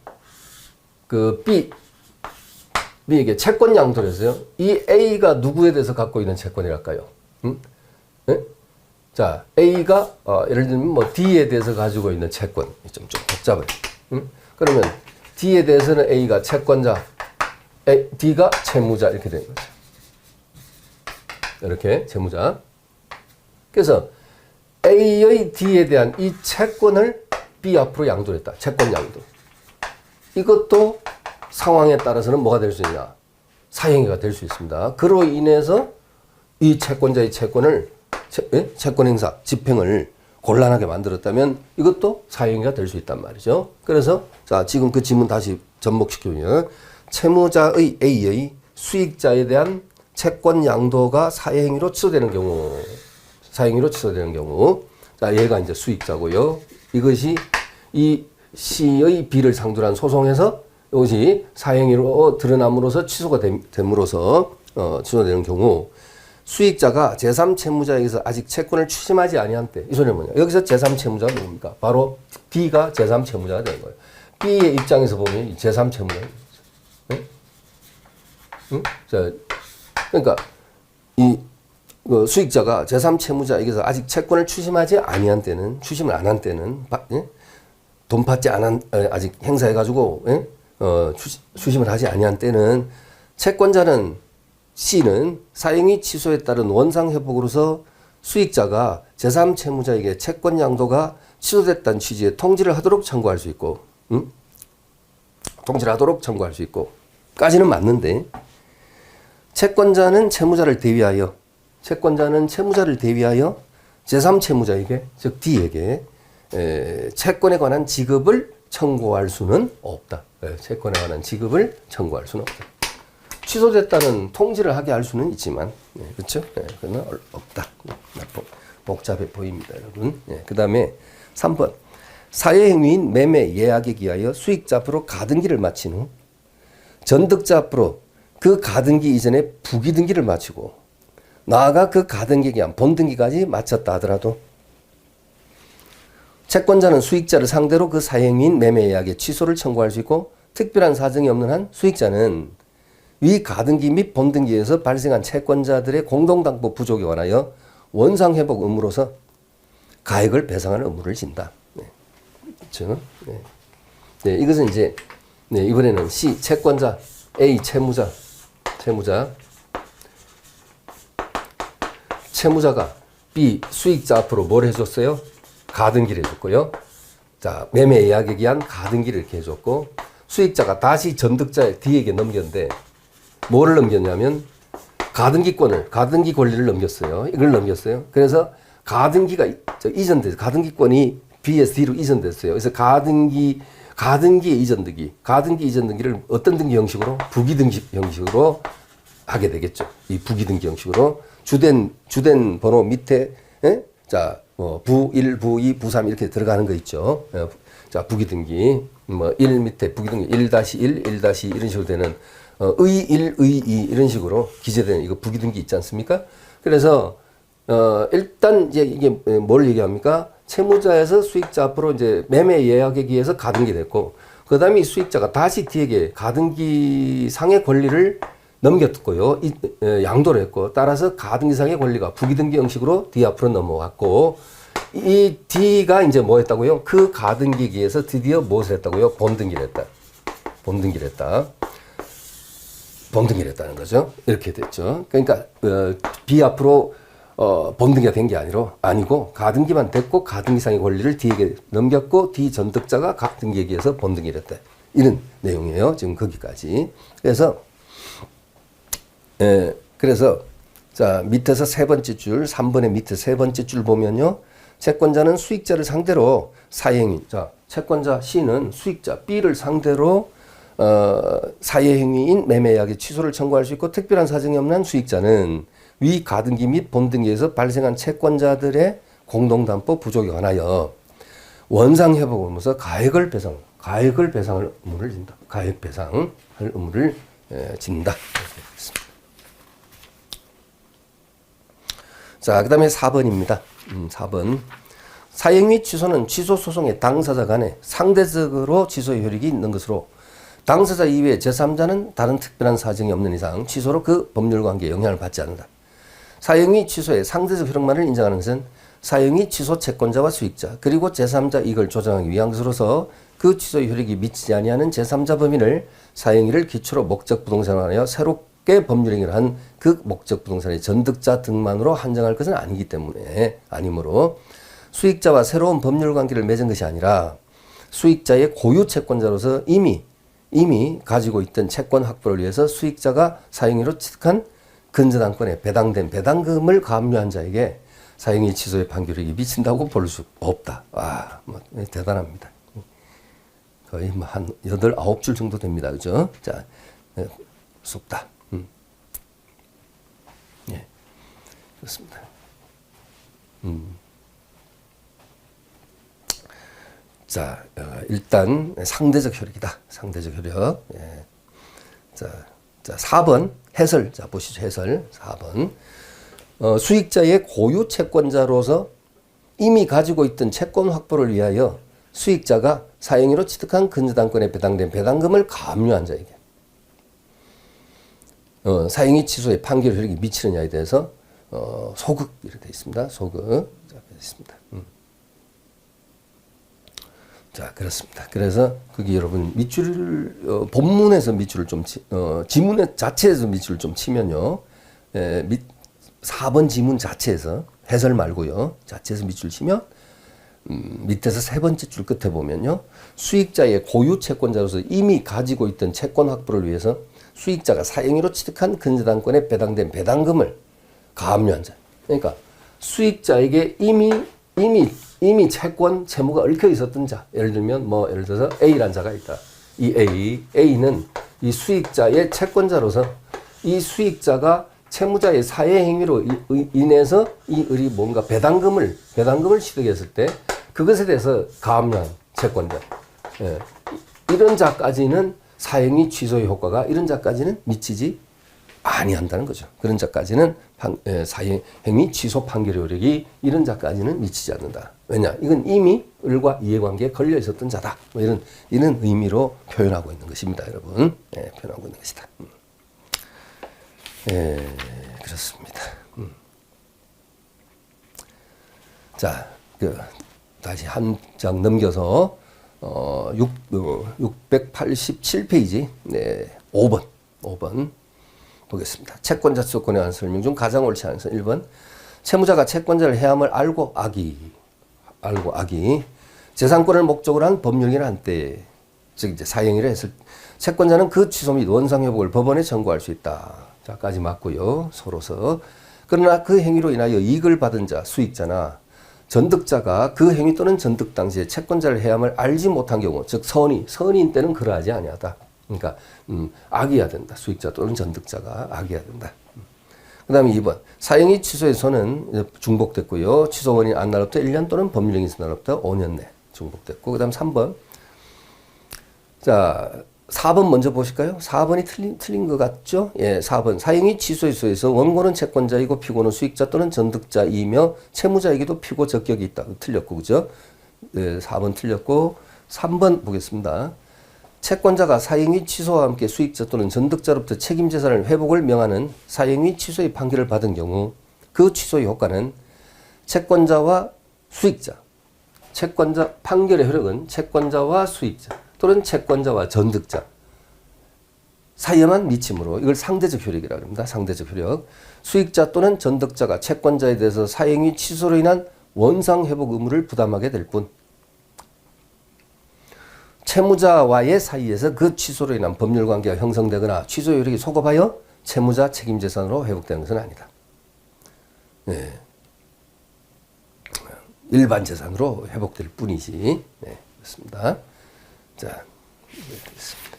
그 B에게 채권 양도를 했어요. 이 A가 누구에 대해서 갖고 있는 채권이랄까요? 네? 자, A가 예를 들면 뭐 D에 대해서 가지고 있는 채권 좀 복잡해요. 그러면 D에 대해서는 A가 채권자, D가 채무자 이렇게 되는 거죠. 이렇게 채무자. 그래서 A의 D에 대한 이 채권을 B 앞으로 양도를 했다. 채권 양도. 이것도 상황에 따라서는 뭐가 될 수 있냐? 사형이가 될 수 있습니다. 그로 인해서 이 채권자의 채권을 채권 행사, 집행을 곤란하게 만들었다면 이것도 사형이가 될 수 있단 말이죠. 그래서 자, 지금 그 지문 다시 접목시키면 채무자의 A의 수익자에 대한 채권 양도가 사행위로 취소되는 경우, 자, 얘가 이제 수익자고요. 이것이 이 C의 B를 상대로 한 소송에서 이것이 사행위로 드러남으로써 취소가 됨으로써 취소되는 경우, 수익자가 제3채무자에게서 아직 채권을 추심하지 아니한 때, 이 소리는 뭐냐? 여기서 제3채무자가 누굽니까? 바로 D가 제3채무자가 되는 거예요. B의 입장에서 보면 제3채무자가 되는 거죠. 응? 응? 자, 그러니까 이 수익자가 제3채무자에게서 아직 채권을 추심하지 아니한 때는, 추심을 안 한 때는, 돈 받지 않은 아직 행사해가지고 추심을 하지 아니한 때는 채권자는 C는 사행위 취소에 따른 원상회복으로서 수익자가 제3채무자에게 채권 양도가 취소됐다는 취지의 통지를 하도록 청구할 수 있고, 통지를 하도록 청구할 수 있고, 까지는 맞는데, 채권자는 채무자를 대위하여 제3채무자에게, 즉 D에게 채권에 관한 지급을 청구할 수는 없다. 채권에 관한 지급을 청구할 수는 없다. 취소됐다는 통지를 하게 할 수는 있지만, 그렇죠? 그건 없다. 복잡해 보입니다, 여러분. 그 다음에 3번. 사회행위인 매매 예약에 기하여 수익자 앞으로 가등기를 마친 후 전득자 앞으로 그 가등기 이전에 부기등기를 마치고 나아가 그 가등기 기한 본등기까지 마쳤다 하더라도 채권자는 수익자를 상대로 그 사행위인 매매 예약의 취소를 청구할 수 있고, 특별한 사정이 없는 한 수익자는 위 가등기 및 본등기에서 발생한 채권자들의 공동담보 부족에 관하여 원상회복 의무로서 가액을 배상하는 의무를 진다. 그렇죠? 이것은 이제 이번에는 C 채권자, A 채무자가 B 수익자 앞으로 뭘 해줬어요? 가등기를 해줬고요. 자, 매매 예약에 기한 가등기를 이렇게 해줬고, 수익자가 다시 전득자 D에게 넘겼는데, 뭐를 넘겼냐면, 가등기 권리를 넘겼어요. 이걸 넘겼어요. 그래서 가등기가 이전됐어요. 가등기권이 B에서 D로 이전됐어요. 그래서 가등기의 이전등기를 어떤 등기 형식으로? 부기등기 형식으로 하게 되겠죠. 이 부기등기 형식으로. 주된 번호 밑에, 자, 부 1, 부 2, 부 3 이렇게 들어가는 거 있죠. 자, 부기등기. 1 밑에 부기등기 1-1, 1-2 이런 식으로 되는, 의 1, 의 2 이런 식으로 기재되는 이거 부기등기 있지 않습니까? 그래서, 일단 이제 이게 뭘 얘기합니까? 채무자에서 수익자 앞으로 이제 매매 예약에 기해서 가등기 됐고, 그 다음에 이 수익자가 다시 D에게 가등기 상의 권리를 넘겼고요. 양도를 했고, 따라서 가등기상의 권리가 부기등기 형식으로 D 앞으로 넘어갔고, 이 D가 이제 뭐 했다고요? 그 가등기기에서 드디어 무엇을 했다고요? 본등기를 했다. 본등기를 했다는 거죠. 이렇게 됐죠. 그러니까, B 앞으로, 본등기가 된 게 아니고, 가등기만 됐고, 가등기상의 권리를 D에게 넘겼고, D 전득자가 가등기에 기해서 본등기를 했다. 이런 내용이에요. 지금 거기까지. 그래서, 자, 밑에서 세 번째 줄, 3번의 밑에 세 번째 줄 보면요. 채권자는 수익자를 상대로 사회행위, 자, 채권자 C는 수익자 B를 상대로, 사회행위인 매매약의 취소를 청구할 수 있고, 특별한 사정이 없는 수익자는 위 가등기 및 본등기에서 발생한 채권자들의 공동담보 부족에 관하여 원상회복 의무서 가액을 배상할 의무를 진다. 가액 배상할 의무를 진다. 자, 그 다음에 4번입니다. 4번. 사행위 취소는 취소 소송의 당사자 간에 상대적으로 취소의 효력이 있는 것으로 당사자 이외의 제3자는 다른 특별한 사정이 없는 이상 취소로 그 법률 관계에 영향을 받지 않는다. 사행위 취소의 상대적 효력만을 인정하는 것은 사행위 취소 채권자와 수익자 그리고 제3자 이익을 조정하기 위한 것으로서 그 취소의 효력이 미치지 아니하는 제3자 범인을 사행위를 기초로 목적 부동산을 하여 새롭게 법률행위를 한 그 목적 부동산의 전득자 등만으로 한정할 것은 아니기 때문에 아니므로 수익자와 새로운 법률 관계를 맺은 것이 아니라 수익자의 고유 채권자로서 이미 가지고 있던 채권 확보를 위해서 수익자가 사행위로 취득한 근저당권에 배당된 배당금을 가압류한 자에게 사행위 취소의 판결력이 미친다고 볼 수 없다. 와, 뭐 대단합니다. 거의 뭐 한 8, 9줄 정도 됩니다. 그죠? 자, 쏙다. 예. 그렇습니다. 자, 일단 상대적 효력이다. 상대적 효력. 예. 자, 4번 해설. 자, 보시죠. 해설. 4번. 수익자의 고유 채권자로서 이미 가지고 있던 채권 확보를 위하여 수익자가 사행위로 취득한 근저당권에 배당된 배당금을 가압류한 자에게 사행위 취소의 판결 효력이 미치느냐에 대해서 소극 이렇게 되어 있습니다. 소극. 자, 있습니다. 자, 그렇습니다. 그래서 그게 여러분 밑줄을 본문에서 밑줄을 좀 지문 자체에서 밑줄을 좀 치면요. 4번 지문 자체에서 해설 말고요. 자체에서 밑줄 치면 밑에서 세 번째 줄 끝에 보면요. 수익자의 고유 채권자로서 이미 가지고 있던 채권 확보를 위해서 수익자가 사행위로 취득한 근저당권에 배당된 배당금을 가압류한 자. 그러니까 수익자에게 이미 채권 채무가 얽혀 있었던 자. 예를 들면 예를 들어서 A라는 자가 있다. 이 A는 이 수익자의 채권자로서 이 수익자가 채무자의 사회 행위로 인해서 이 을이 뭔가 배당금을 취득했을 때 그것에 대해서 가압류한 채권자. 예. 이런 자까지는 사행위 취소의 효과가 이런 자까지는 미치지 아니한다는 거죠. 그런 자까지는 사행위 취소 판결 효력이 이런 자까지는 미치지 않는다. 왜냐? 이건 이미 을과 이해관계에 걸려 있었던 자다. 뭐 이런 의미로 표현하고 있는 것입니다, 여러분. 예, 표현하고 있는 것이다. 예, 그렇습니다. 자, 다시 한 장 넘겨서 687페이지 5번 보겠습니다. 채권자 취소권에 관한 설명 중 가장 옳지 않은 것은 1번 채무자가 채권자를 해함을 알고 악의 재산권을 목적으로 한 법률행위를 한 때, 즉 이제 사행위를 했을 채권자는 그 취소 및 원상 회복을 법원에 청구할 수 있다. 자까지 맞고요. 서로서. 그러나 그 행위로 인하여 이익을 받은 자, 수익자나 전득자가 그 행위 또는 전득 당시에 채권자를 해함을 알지 못한 경우, 즉 선의인 때는 그러하지 아니하다. 그러니까 악의해야 된다. 수익자 또는 전득자가 악의해야 된다. 그 다음에 2번 사행위 취소에서는 중복됐고요. 취소 원인 안 날로부터 1년 또는 법률행위 날로부터 5년 내 중복됐고, 그 다음 3번. 자, 4번 먼저 보실까요? 4번이 틀린 것 같죠? 예, 4번. 사행위 취소에서 원고는 채권자이고 피고는 수익자 또는 전득자이며 채무자에게도 피고 적격이 있다. 틀렸고, 그죠? 네, 4번 틀렸고, 3번 보겠습니다. 채권자가 사행위 취소와 함께 수익자 또는 전득자로부터 책임재산을 회복을 명하는 사행위 취소의 판결을 받은 경우 그 취소의 효과는 채권자와 수익자, 판결의 효력은 채권자와 수익자 또는 채권자와 전득자 사이에만 미치므로 이걸 상대적 효력이라고 합니다. 상대적 효력. 수익자 또는 전득자가 채권자에 대해서 사행위 취소로 인한 원상 회복 의무를 부담하게 될 뿐 채무자와의 사이에서 그 취소로 인한 법률 관계가 형성되거나 취소 효력이 소급하여 채무자 책임 재산으로 회복되는 것은 아니다. 네. 일반 재산으로 회복될 뿐이지. 네, 그렇습니다. 자, 됐습니다.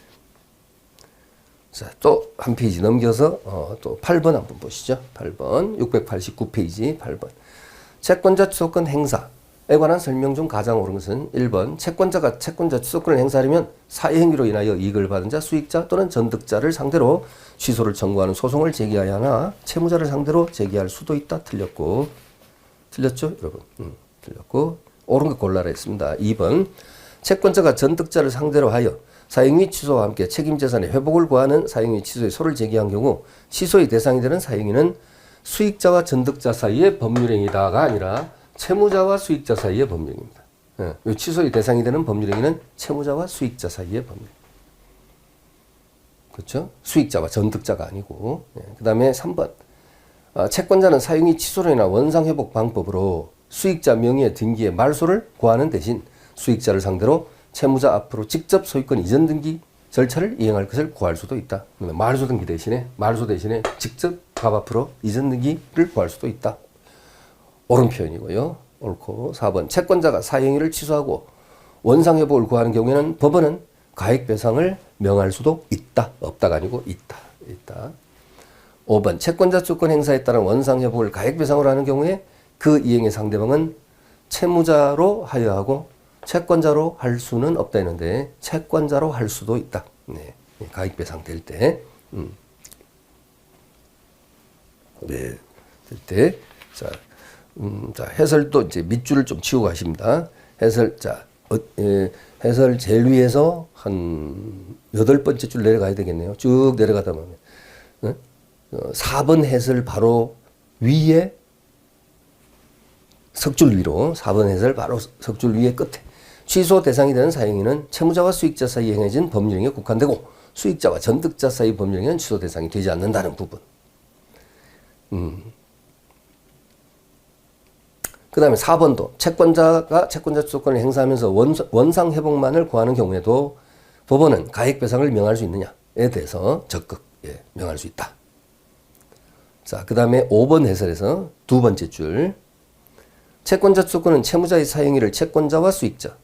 자, 또 한 페이지 넘겨서 또 8번 한번 보시죠. 8번 689페이지 8번 채권자 취소권 행사에 관한 설명 중 가장 옳은 것은 1번 채권자가 채권자 취소권을 행사하려면 사회행위로 인하여 이익을 받은 자, 수익자 또는 전득자를 상대로 취소를 청구하는 소송을 제기해야 하나 채무자를 상대로 제기할 수도 있다. 틀렸고, 틀렸죠 여러분? 틀렸고 옳은 거 골라라 했습니다. 2번 채권자가 전득자를 상대로 하여 사행위 취소와 함께 책임재산의 회복을 구하는 사행위 취소의 소를 제기한 경우 취소의 대상이 되는 사행위는 수익자와 전득자 사이의 법률행위다가 아니라 채무자와 수익자 사이의 법률행위입니다. 이 취소의 대상이 되는 법률 행위는 채무자와 수익자 사이의 법률. 그렇죠? 수익자와 전득자가 아니고. 그 다음에 3번. 채권자는 사용이 취소로 인한 원상회복 방법으로 수익자 명의의 등기의 말소를 고하는 대신 수익자를 상대로 채무자 앞으로 직접 소유권 이전 등기 절차를 이행할 것을 구할 수도 있다. 말소 대신에 직접 갑 앞으로 이전 등기를 구할 수도 있다. 옳은 표현이고요. 옳고. 4번. 채권자가 사행위를 취소하고 원상회복을 구하는 경우에는 법원은 가액배상을 명할 수도 있다. 없다가 아니고 있다. 5번. 채권자 주권 행사에 따른 원상회복을 가액배상으로 하는 경우에 그 이행의 상대방은 채무자로 하여하고 채권자로 할 수는 없다 했는데 채권자로 할 수도 있다. 네. 가액배상 될 때. 네. 될 때. 자, 해설도 이제 밑줄을 좀 치고 가십니다. 해설 제일 위에서 한 8번째 줄 내려가야 되겠네요. 쭉 내려가다 보면. 4번 해설 바로 위에 석줄 위로 4번 해설 바로 석줄 위에 끝에 취소 대상이 되는 사행위는 채무자와 수익자 사이에 행해진 법률행위에 국한되고 수익자와 전득자 사이 법률행위는 취소 대상이 되지 않는다는 부분. 그 다음에 4번도 채권자가 채권자 주도권을 행사하면서 원상 회복만을 구하는 경우에도 법원은 가액배상을 명할 수 있느냐에 대해서 적극 명할 수 있다. 자, 그 다음에 5번 해설에서 두 번째 줄. 채권자 주도권은 채무자의 사행위를 채권자와 수익자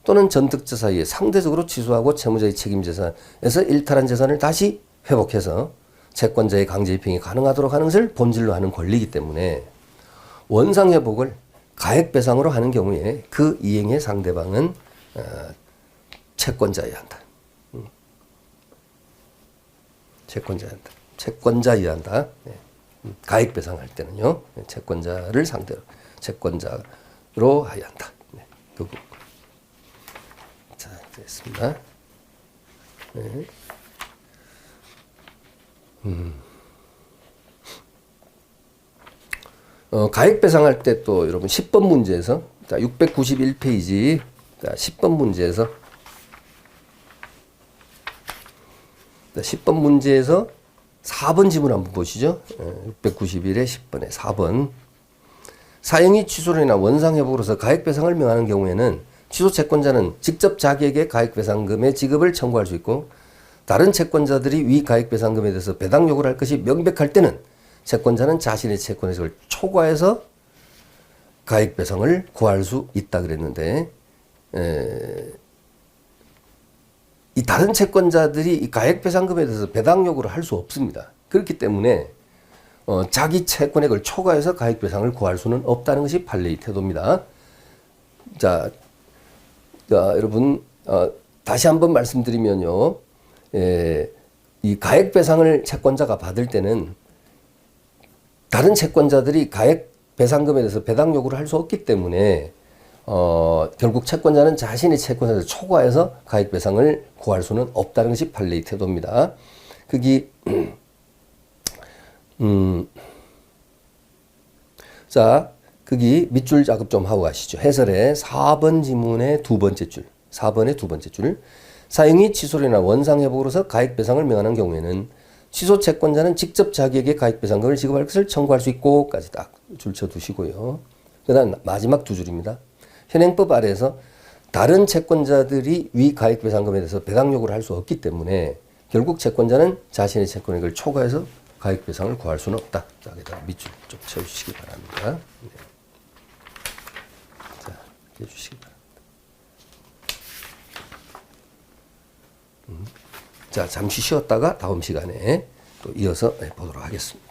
또는 전득자 사이에 상대적으로 취소하고 채무자의 책임재산에서 일탈한 재산을 다시 회복해서 채권자의 강제입행이 가능하도록 하는 것을 본질로 하는 권리이기 때문에 원상회복을 가액배상으로 하는 경우에 그 이행의 상대방은 채권자여야 한다. 채권자여야 한다. 가액배상할 때는요. 채권자를 상대로 채권자로 하여야 한다. 그 부분. 자, 됐습니다. 네. 가액배상할 때 또 여러분 10번 문제에서 자, 691페이지 자, 10번 문제에서 10번 문제에서 4번 지문 한번 보시죠. 691에 10번에 4번. 사행위 취소로 인한 원상회복으로서 가액배상을 명하는 경우에는 취소 채권자는 직접 자기에게 가액배상금의 지급을 청구할 수 있고 다른 채권자들이 위 가액배상금에 대해서 배당 요구를 할 것이 명백할 때는 채권자는 자신의 채권의식을 초과해서 가액배상을 구할 수 있다 그랬는데 이 다른 채권자들이 이 가액배상금에 대해서 배당 요구를 할 수 없습니다. 그렇기 때문에 자기 채권액을 초과해서 가액배상을 구할 수는 없다는 것이 판례의 태도입니다. 자, 여러분 다시 한번 말씀드리면요. 이 가액배상을 채권자가 받을 때는 다른 채권자들이 가액배상금에 대해서 배당 요구를 할 수 없기 때문에 결국 채권자는 자신의 채권에서 초과해서 가액배상을 구할 수는 없다는 것이 판례의 태도입니다. 그게 자, 거기 밑줄 작업 좀 하고 가시죠. 해설에 4번 지문의 두 번째 줄, 4번의 두 번째 줄. 사행위 취소로 인한 원상회복으로서 가액배상을 명하는 경우에는 취소 채권자는 직접 자기에게 가액배상금을 지급할 것을 청구할 수 있고까지 딱 줄쳐 두시고요. 그 다음 마지막 두 줄입니다. 현행법 아래에서 다른 채권자들이 위 가액배상금에 대해서 배당 요구를 할 수 없기 때문에 결국 채권자는 자신의 채권액을 초과해서 가액배상을 구할 수는 없다. 자, 여기다가 밑줄 좀 쳐주시기 바랍니다. 네. 자, 해주시기 바랍니다. 자, 잠시 쉬었다가 다음 시간에 또 이어서 보도록 하겠습니다.